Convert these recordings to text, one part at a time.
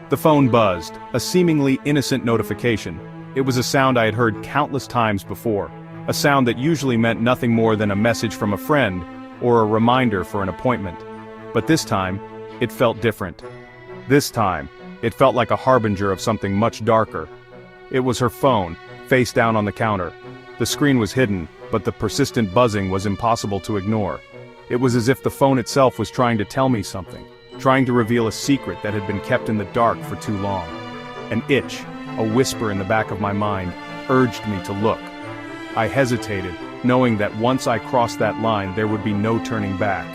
The phone buzzed, a seemingly innocent notification. It was a sound I had heard countless times before, a sound that usually meant nothing more than a message from a friend, or a reminder for an appointment. But this time, it felt different. This time, it felt like a harbinger of something much darker. It was her phone, face down on the counter. The screen was hidden, but the persistent buzzing was impossible to ignore. It was as if the phone itself was trying to tell me something, trying to reveal a secret that had been kept in the dark for too long. An itch, a whisper in the back of my mind, urged me to look. I hesitated, knowing that once I crossed that line there would be no turning back.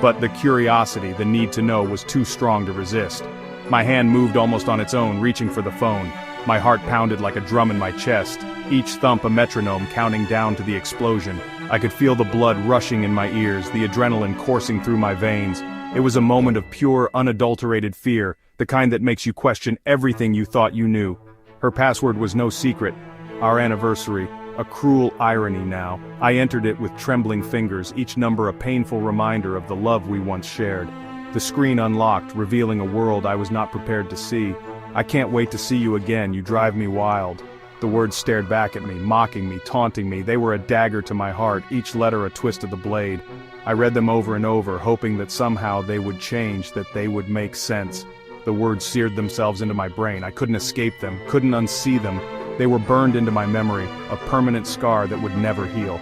But the curiosity, the need to know, was too strong to resist. My hand moved almost on its own, reaching for the phone. My heart pounded like a drum in my chest, each thump a metronome counting down to the explosion. I could feel the blood rushing in my ears, the adrenaline coursing through my veins. It was a moment of pure, unadulterated fear, the kind that makes you question everything you thought you knew. Her password was no secret. Our anniversary, a cruel irony now. I entered it with trembling fingers, each number a painful reminder of the love we once shared. The screen unlocked, revealing a world I was not prepared to see. "I can't wait to see you again, you drive me wild." The words stared back at me, mocking me, taunting me. They were a dagger to my heart, each letter a twist of the blade. I read them over and over, hoping that somehow they would change, that they would make sense. The words seared themselves into my brain. I couldn't escape them, couldn't unsee them. They were burned into my memory, a permanent scar that would never heal.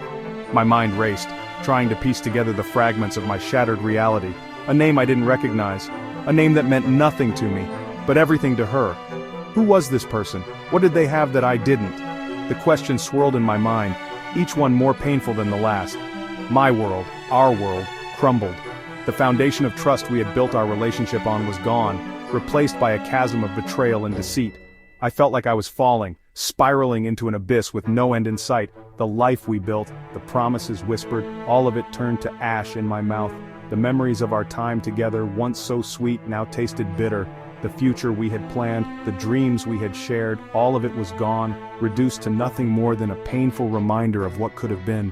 My mind raced, trying to piece together the fragments of my shattered reality. A name I didn't recognize, a name that meant nothing to me, but everything to her. Who was this person? What did they have that I didn't? The questions swirled in my mind, each one more painful than the last. My world, our world, crumbled. The foundation of trust we had built our relationship on was gone, replaced by a chasm of betrayal and deceit. I felt like I was falling, spiraling into an abyss with no end in sight. The life we built, the promises whispered, all of it turned to ash in my mouth. The memories of our time together, once so sweet, now tasted bitter. The future we had planned, the dreams we had shared, all of it was gone, reduced to nothing more than a painful reminder of what could have been.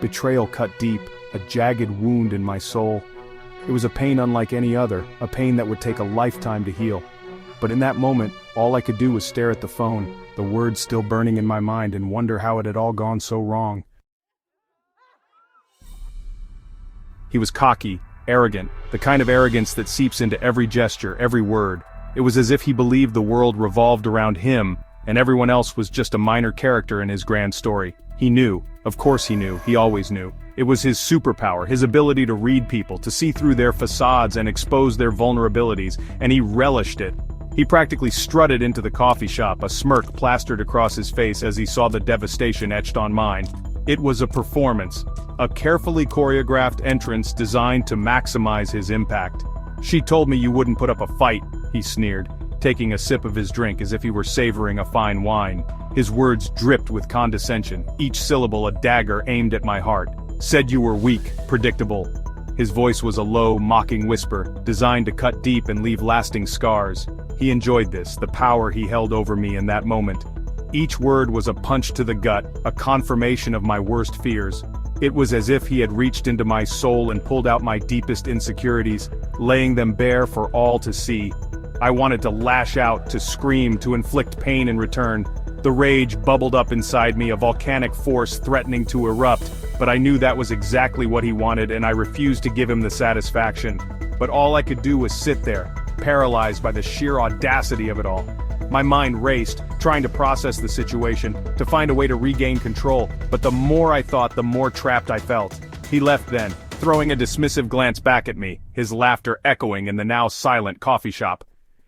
Betrayal cut deep, a jagged wound in my soul. It was a pain unlike any other, a pain that would take a lifetime to heal. But in that moment, all I could do was stare at the phone, the words still burning in my mind, and wonder how it had all gone so wrong. He was cocky, arrogant, the kind of arrogance that seeps into every gesture, every word. It was as if he believed the world revolved around him, and everyone else was just a minor character in his grand story. He knew, of course he knew, he always knew. It was his superpower, his ability to read people, to see through their facades and expose their vulnerabilities, and he relished it. He practically strutted into the coffee shop, a smirk plastered across his face as he saw the devastation etched on mine. It was a performance, a carefully choreographed entrance designed to maximize his impact. "She told me you wouldn't put up a fight," he sneered, taking a sip of his drink as if he were savoring a fine wine. His words dripped with condescension, each syllable a dagger aimed at my heart. "Said you were weak, predictable." His voice was a low, mocking whisper, designed to cut deep and leave lasting scars. He enjoyed this, the power he held over me in that moment. Each word was a punch to the gut, a confirmation of my worst fears. It was as if he had reached into my soul and pulled out my deepest insecurities, laying them bare for all to see. I wanted to lash out, to scream, to inflict pain in return. The rage bubbled up inside me, a volcanic force threatening to erupt, but I knew that was exactly what he wanted, and I refused to give him the satisfaction. But all I could do was sit there, paralyzed by the sheer audacity of it all. My mind raced, trying to process the situation, to find a way to regain control, but the more I thought, the more trapped I felt. He left then, throwing a dismissive glance back at me, his laughter echoing in the now silent coffee shop.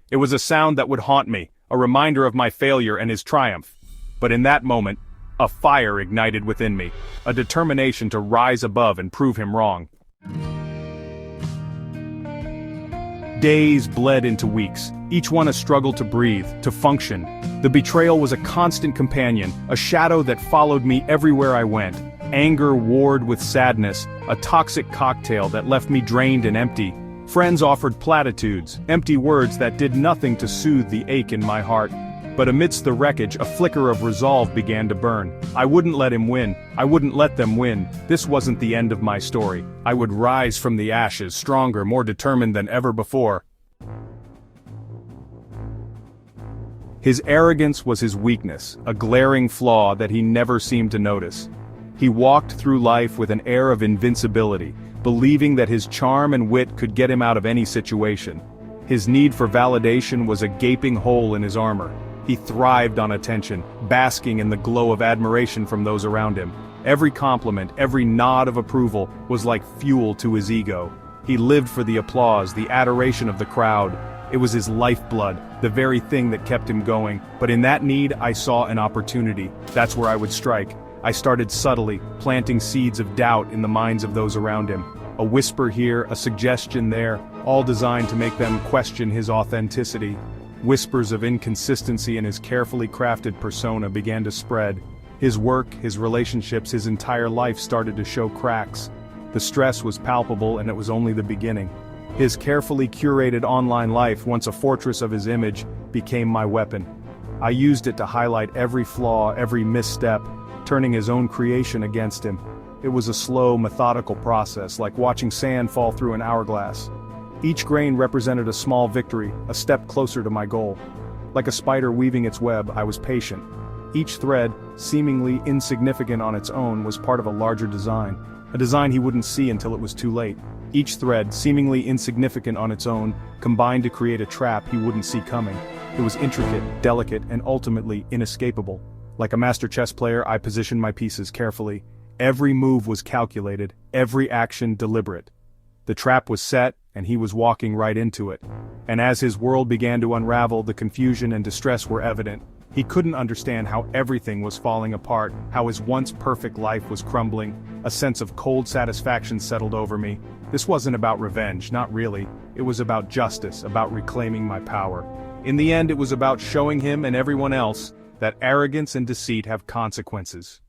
It was a sound that would haunt me, a reminder of my failure and his triumph. But in that moment, a fire ignited within me, a determination to rise above and prove him wrong. Days bled into weeks, each one a struggle to breathe, to function. The betrayal was a constant companion, a shadow that followed me everywhere I went. Anger warred with sadness, a toxic cocktail that left me drained and empty. Friends offered platitudes, empty words that did nothing to soothe the ache in my heart. But amidst the wreckage, a flicker of resolve began to burn. I wouldn't let him win. I wouldn't let them win. This wasn't the end of my story. I would rise from the ashes, stronger, more determined than ever before. His arrogance was his weakness, a glaring flaw that he never seemed to notice. He walked through life with an air of invincibility, believing that his charm and wit could get him out of any situation. His need for validation was a gaping hole in his armor. He thrived on attention, basking in the glow of admiration from those around him. Every compliment, every nod of approval was like fuel to his ego. He lived for the applause, the adoration of the crowd. It was his lifeblood, the very thing that kept him going. But in that need, I saw an opportunity. That's where I would strike. I started subtly, planting seeds of doubt in the minds of those around him. A whisper here, a suggestion there, all designed to make them question his authenticity. Whispers of inconsistency in his carefully crafted persona began to spread. His work, his relationships, his entire life started to show cracks. The stress was palpable, and it was only the beginning. His carefully curated online life, once a fortress of his image, became my weapon. I used it to highlight every flaw, every misstep, turning his own creation against him. It was a slow, methodical process, like watching sand fall through an hourglass. Each grain represented a small victory, a step closer to my goal. Like a spider weaving its web, I was patient. Each thread, seemingly insignificant on its own, was part of a larger design. A design he wouldn't see until it was too late. Each thread, seemingly insignificant on its own, combined to create a trap he wouldn't see coming. It was intricate, delicate, and ultimately inescapable. Like a master chess player, I positioned my pieces carefully. Every move was calculated, every action deliberate. The trap was set, and he was walking right into it. And as his world began to unravel, the confusion and distress were evident. He couldn't understand how everything was falling apart, how his once perfect life was crumbling. A sense of cold satisfaction settled over me. This wasn't about revenge, not really. It was about justice, about reclaiming my power. In the end, it was about showing him and everyone else that arrogance and deceit have consequences.